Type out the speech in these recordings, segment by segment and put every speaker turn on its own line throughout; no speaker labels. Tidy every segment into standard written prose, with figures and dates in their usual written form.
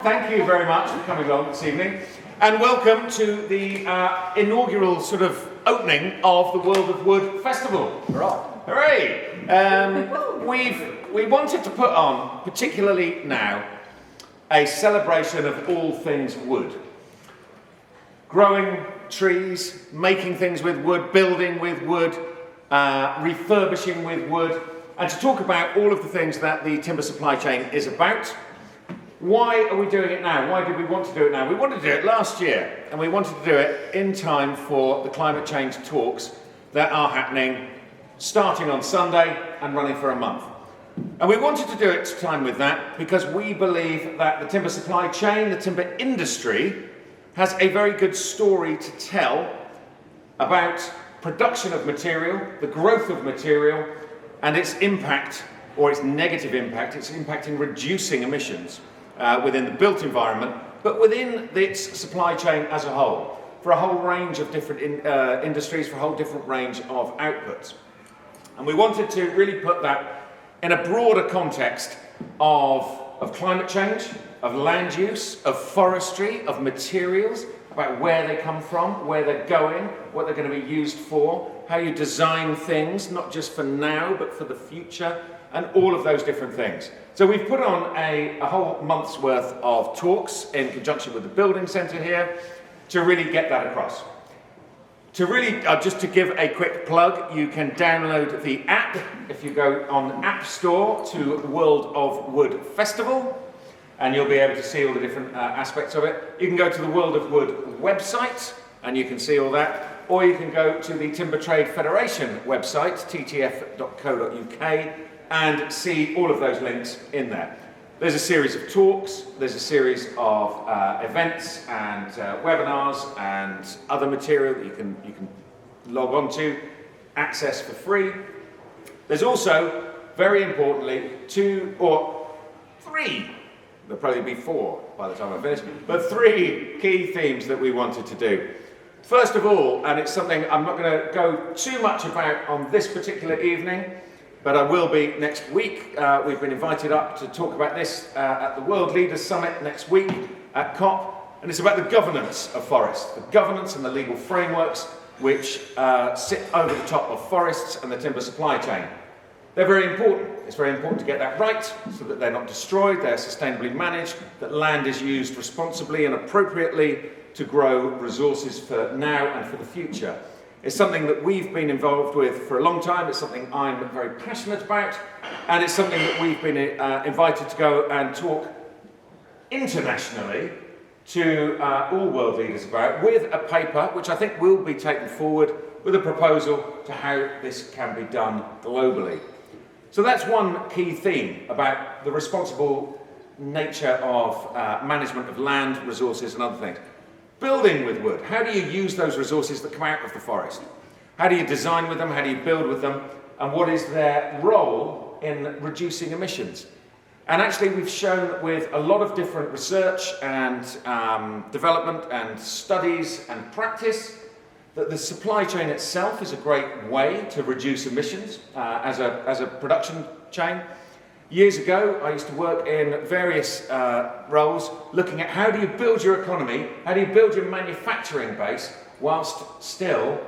Thank you very much for coming along this evening, and welcome to the inaugural sort of opening of the World of Wood Festival. Hooray! We wanted to put on, particularly now, a celebration of all things wood. Growing trees, making things with wood, building with wood, refurbishing with wood, and to talk about all of the things that the timber supply chain is about. Why are we doing it now? Why did we want to do it now? We wanted to do it last year, and we wanted to do it in time for the climate change talks that are happening starting on Sunday and running for a month. And we wanted to do it to time with that because we believe that the timber supply chain, the timber industry, has a very good story to tell about production of material, the growth of material, and its impact, or its negative impact. It's impacting reducing emissions within the built environment, but within its supply chain as a whole, for a whole range of different industries, for a whole different range of outputs. And we wanted to really put that in a broader context of climate change, of land use, of forestry, of materials, about where they come from, where they're going, what they're going to be used for, how you design things, not just for now, but for the future, and all of those different things. So we've put on a whole month's worth of talks in conjunction with the building centre here to really get that across. To really, just to give a quick plug, you can download the app if you go on App Store to World of Wood Festival, and you'll be able to see all the different aspects of it. You can go to the World of Wood website, and you can see all that, or you can go to the Timber Trade Federation website, ttf.co.uk, and see all of those links in there. There's a series of talks, there's a series of events and webinars and other material that you can log on to, access for free. There's also, very importantly, 2 or 3, there'll probably be 4 by the time I finish, but 3 key themes that we wanted to do. First of all, and it's something I'm not going to go too much about on this particular evening, but I will be next week. We've been invited up to talk about this at the World Leaders Summit next week at COP, and it's about the governance of forests, the governance and the legal frameworks which sit over the top of forests and the timber supply chain. They're very important. It's very important to get that right so that they're not destroyed, they're sustainably managed, that land is used responsibly and appropriately to grow resources for now and for the future. It's something that we've been involved with for a long time. It's something I'm very passionate about, and it's something that we've been invited to go and talk internationally to all world leaders about, with a paper which I think will be taken forward with a proposal to how this can be done globally. So that's one key theme about the responsible nature of management of land, resources, and other things. Building with wood. How do you use those resources that come out of the forest? How do you design with them? How do you build with them? And what is their role in reducing emissions? And actually, we've shown with a lot of different research and development and studies and practice that the supply chain itself is a great way to reduce emissions as a production chain. Years ago, I used to work in various roles looking at how do you build your economy, how do you build your manufacturing base whilst still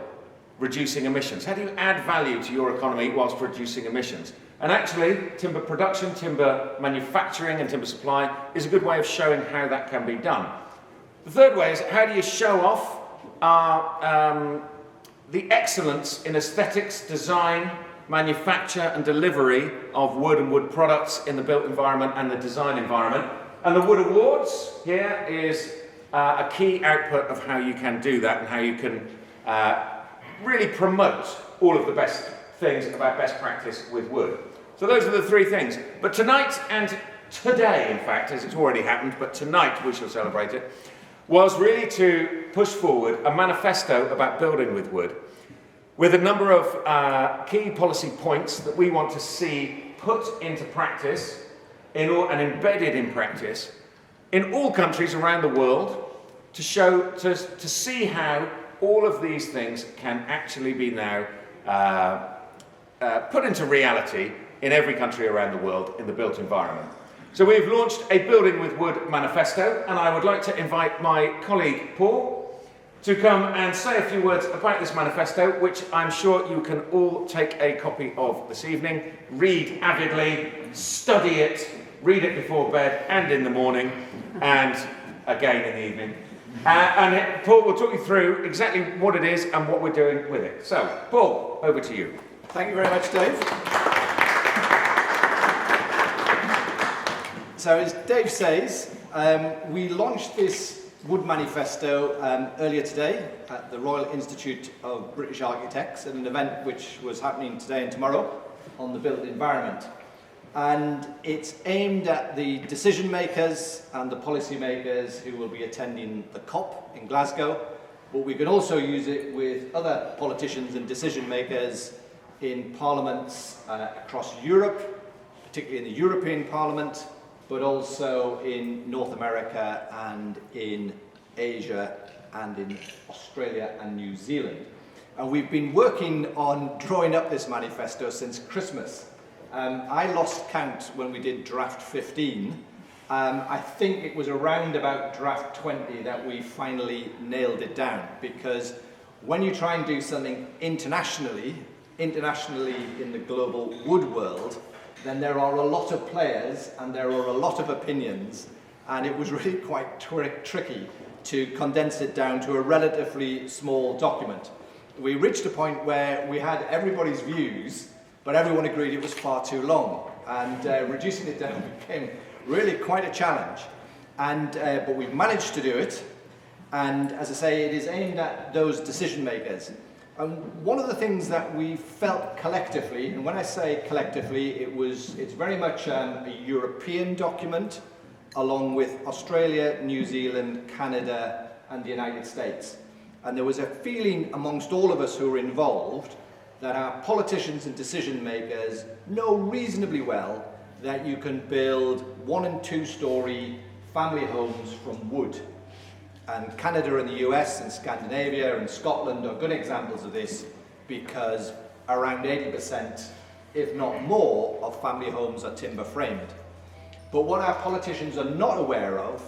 reducing emissions? How do you add value to your economy whilst reducing emissions? And actually, timber production, timber manufacturing and timber supply is a good way of showing how that can be done. The third way is how do you show off the excellence in aesthetics, design, manufacture and delivery of wood and wood products in the built environment and the design environment. And the Wood Awards here is a key output of how you can do that and how you can really promote all of the best things about best practice with wood. So those are the 3 things. But tonight and today, in fact, as it's already happened, but tonight we shall celebrate it, was really to push forward a manifesto about building with wood, with a number of key policy points that we want to see put into practice and embedded in practice in all countries around the world to see how all of these things can actually be now put into reality in every country around the world in the built environment. So we've launched a Building with Wood manifesto, and I would like to invite my colleague Paul to come and say a few words about this manifesto, which I'm sure you can all take a copy of this evening, read avidly, study it, read it before bed and in the morning, and again in the evening. And Paul will talk you through exactly what it is and what we're doing with it. So, Paul, over to you.
Thank you very much, Dave. So as Dave says, we launched this Wood Manifesto earlier today at the Royal Institute of British Architects at an event which was happening today and tomorrow on the built environment. And it's aimed at the decision makers and the policy makers who will be attending the COP in Glasgow, but we can also use it with other politicians and decision makers in parliaments across Europe, particularly in the European Parliament, but also in North America and in Asia and in Australia and New Zealand. And we've been working on drawing up this manifesto since Christmas. I lost count when we did draft 15. I think it was around about draft 20 that we finally nailed it down, because when you try and do something internationally in the global wood world, then there are a lot of players and there are a lot of opinions, and it was really quite tricky to condense it down to a relatively small document. We reached a point where we had everybody's views, but everyone agreed it was far too long, and reducing it down became really quite a challenge. But we've managed to do it, and as I say, it is aimed at those decision makers. And one of the things that we felt collectively, and when I say collectively, it's very much a European document, along with Australia, New Zealand, Canada, and the United States. And there was a feeling amongst all of us who were involved that our politicians and decision makers know reasonably well that you can build 1- and 2-story family homes from wood. And Canada and the US and Scandinavia and Scotland are good examples of this, because around 80%, if not more, of family homes are timber framed. But what our politicians are not aware of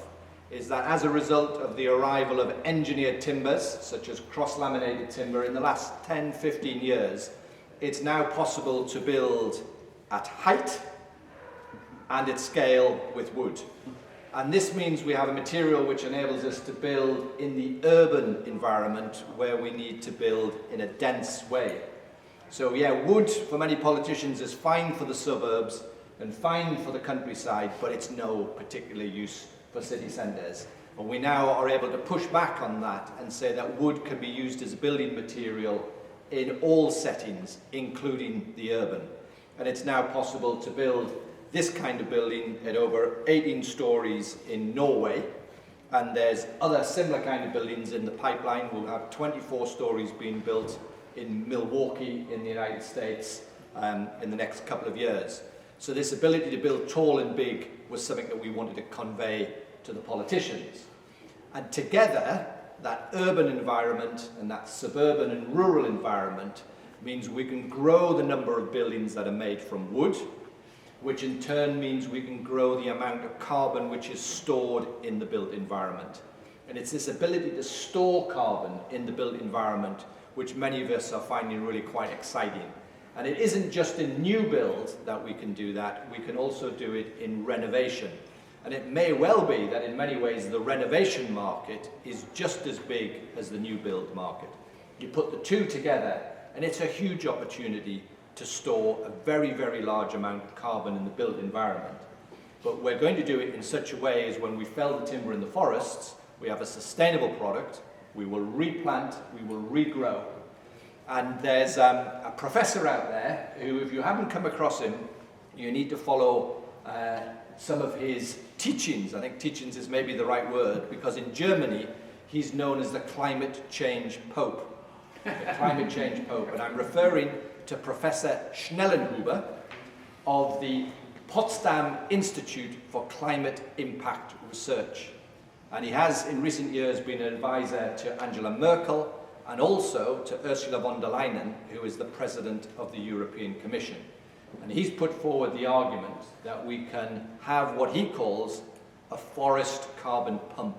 is that as a result of the arrival of engineered timbers, such as cross-laminated timber, in the last 10-15 years, it's now possible to build at height and at scale with wood. And this means we have a material which enables us to build in the urban environment where we need to build in a dense way. So yeah, wood for many politicians is fine for the suburbs and fine for the countryside, but it's no particular use for city centres. And we now are able to push back on that and say that wood can be used as a building material in all settings, including the urban. And it's now possible to build this kind of building at over 18 stories in Norway, and there's other similar kind of buildings in the pipeline. We'll have 24 stories being built in Milwaukee in the United States in the next couple of years. So this ability to build tall and big was something that we wanted to convey to the politicians. And together, that urban environment and that suburban and rural environment means we can grow the number of buildings that are made from wood, which in turn means we can grow the amount of carbon which is stored in the built environment. And it's this ability to store carbon in the built environment which many of us are finding really quite exciting. And it isn't just in new build that we can do that, we can also do it in renovation. And it may well be that in many ways the renovation market is just as big as the new build market. You put the two together and it's a huge opportunity to store a very, very large amount of carbon in the built environment. But we're going to do it in such a way as when we fell the timber in the forests, we have a sustainable product, we will replant, we will regrow. And there's a professor out there who, if you haven't come across him, you need to follow some of his teachings. I think teachings is maybe the right word, because in Germany, he's known as the climate change pope. The climate change pope. And I'm referring to Professor Schnellenhuber of the Potsdam Institute for Climate Impact Research. And he has, in recent years, been an advisor to Angela Merkel and also to Ursula von der Leyen, who is the President of the European Commission. And he's put forward the argument that we can have what he calls a forest carbon pump.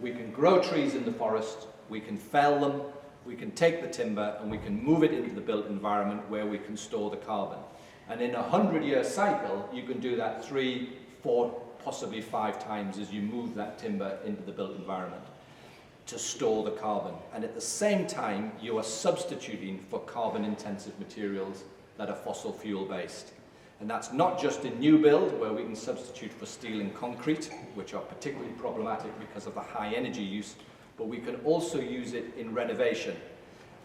We can grow trees in the forest, we can fell them, we can take the timber and we can move it into the built environment where we can store the carbon. And in a 100-year cycle, you can do that 3, 4, possibly 5 times as you move that timber into the built environment to store the carbon. And at the same time, you are substituting for carbon-intensive materials that are fossil fuel-based. And that's not just in new build, where we can substitute for steel and concrete, which are particularly problematic because of the high energy use, but we can also use it in renovation.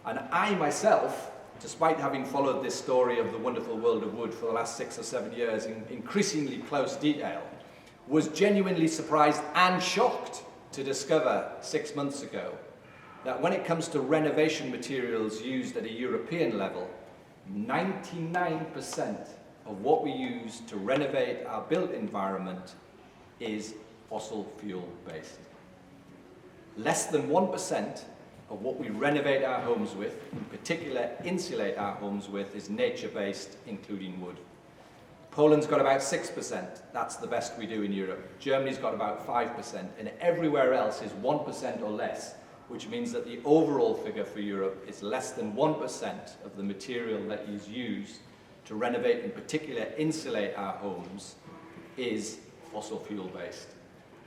And I myself, despite having followed this story of the wonderful world of wood for the last 6 or 7 years in increasingly close detail, was genuinely surprised and shocked to discover 6 months ago that when it comes to renovation materials used at a European level, 99% of what we use to renovate our built environment is fossil fuel based. Less than 1% of what we renovate our homes with, in particular insulate our homes with, is nature-based, including wood. Poland's got about 6%, that's the best we do in Europe. Germany's got about 5%, and everywhere else is 1% or less, which means that the overall figure for Europe is less than 1% of the material that is used to renovate, in particular insulate our homes, is fossil fuel based.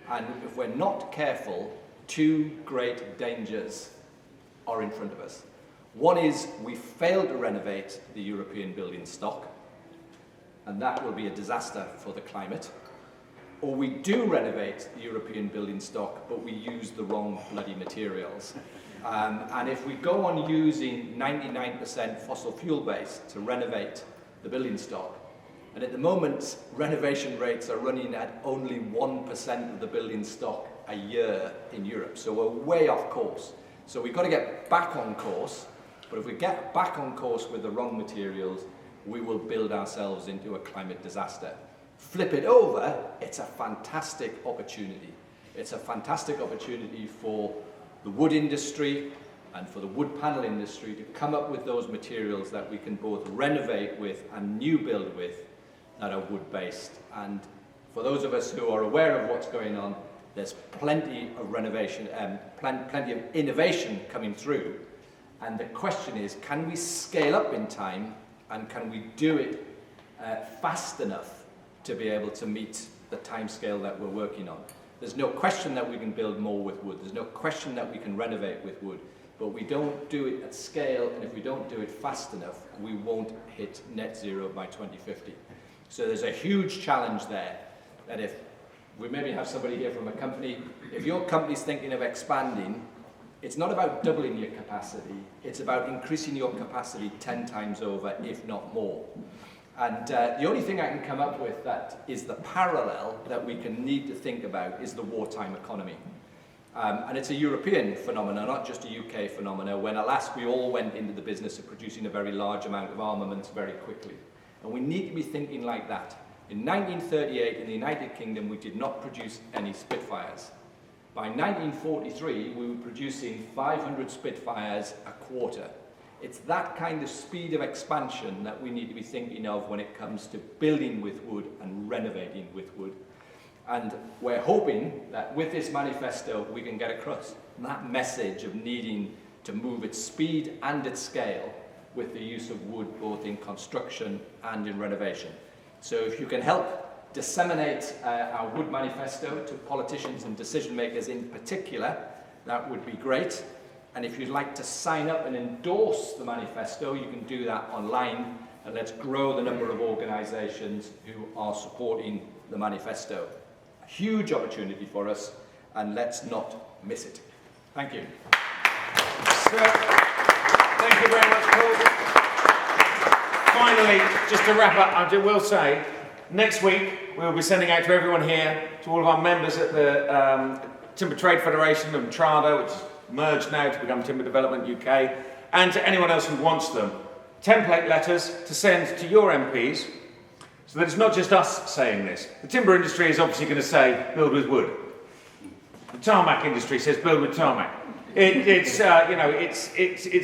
And if we're not careful, 2 great dangers are in front of us. One is we fail to renovate the European building stock, and that will be a disaster for the climate. Or we do renovate the European building stock, but we use the wrong bloody materials. And if we go on using 99% fossil fuel based to renovate the building stock, and at the moment renovation rates are running at only 1% of the building stock a year in Europe, so we're way off course. So we've got to get back on course, but if we get back on course with the wrong materials, we will build ourselves into a climate disaster. Flip it over, it's a fantastic opportunity. It's a fantastic opportunity for the wood industry and for the wood panel industry to come up with those materials that we can both renovate with and new build with that are wood-based. And for those of us who are aware of what's going on, there's plenty of renovation, plenty of innovation coming through. And the question is, can we scale up in time, and can we do it fast enough to be able to meet the timescale that we're working on? There's no question that we can build more with wood. There's no question that we can renovate with wood. But we don't do it at scale, and if we don't do it fast enough, we won't hit net zero by 2050. So there's a huge challenge there, that if we maybe have somebody here from a company, if your company's thinking of expanding, it's not about doubling your capacity, it's about increasing your capacity 10 times over, if not more. And the only thing I can come up with that is the parallel that we can need to think about is the wartime economy. And it's a European phenomenon, not just a UK phenomenon, when alas we all went into the business of producing a very large amount of armaments very quickly. And we need to be thinking like that. In 1938 in the United Kingdom we did not produce any Spitfires. By 1943 we were producing 500 Spitfires a quarter. It's that kind of speed of expansion that we need to be thinking of when it comes to building with wood and renovating with wood. And we're hoping that with this manifesto we can get across that message of needing to move at speed and at scale with the use of wood both in construction and in renovation. So if you can help disseminate our wood manifesto to politicians and decision makers in particular, that would be great. And if you'd like to sign up and endorse the manifesto, you can do that online, and let's grow the number of organisations who are supporting the manifesto. A huge opportunity for us, and let's not miss it. Thank you.
So, thank you very much, Paul. Finally, just to wrap up, I will say, next week we will be sending out to everyone here, to all of our members at the Timber Trade Federation and Trada, which is merged now to become Timber Development UK, and to anyone else who wants them, template letters to send to your MPs, so that it's not just us saying this. The timber industry is obviously going to say, build with wood. The tarmac industry says, build with tarmac. it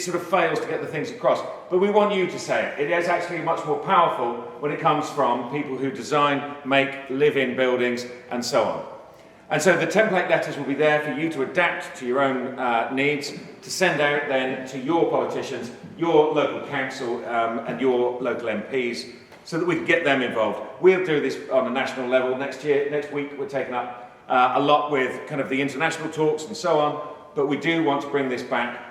sort of fails to get the things across. But we want you to say it. It is actually much more powerful when it comes from people who design, make, live in buildings, and so on. And so the template letters will be there for you to adapt to your own needs, to send out then to your politicians, your local council, and your local MPs, so that we can get them involved. We'll do this on a national level next week. We're taking up a lot with kind of the international talks and so on, but we do want to bring this back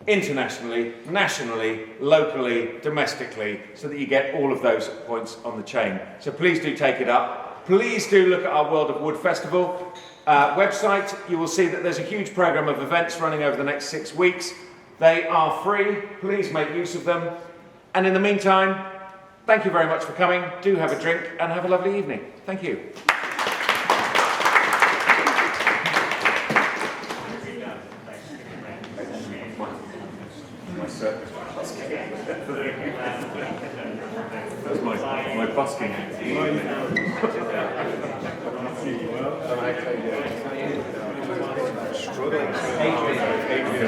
internationally, nationally, locally, domestically, so that you get all of those points on the chain. So please do take it up. Please do look at our World of Wood Festival website. You will see that there's a huge programme of events running over the next 6 weeks. They are free. Please make use of them. And in the meantime, thank you very much for coming. Do have a drink and have a lovely evening. Thank you. That's my busking act. Struggling. Adrian.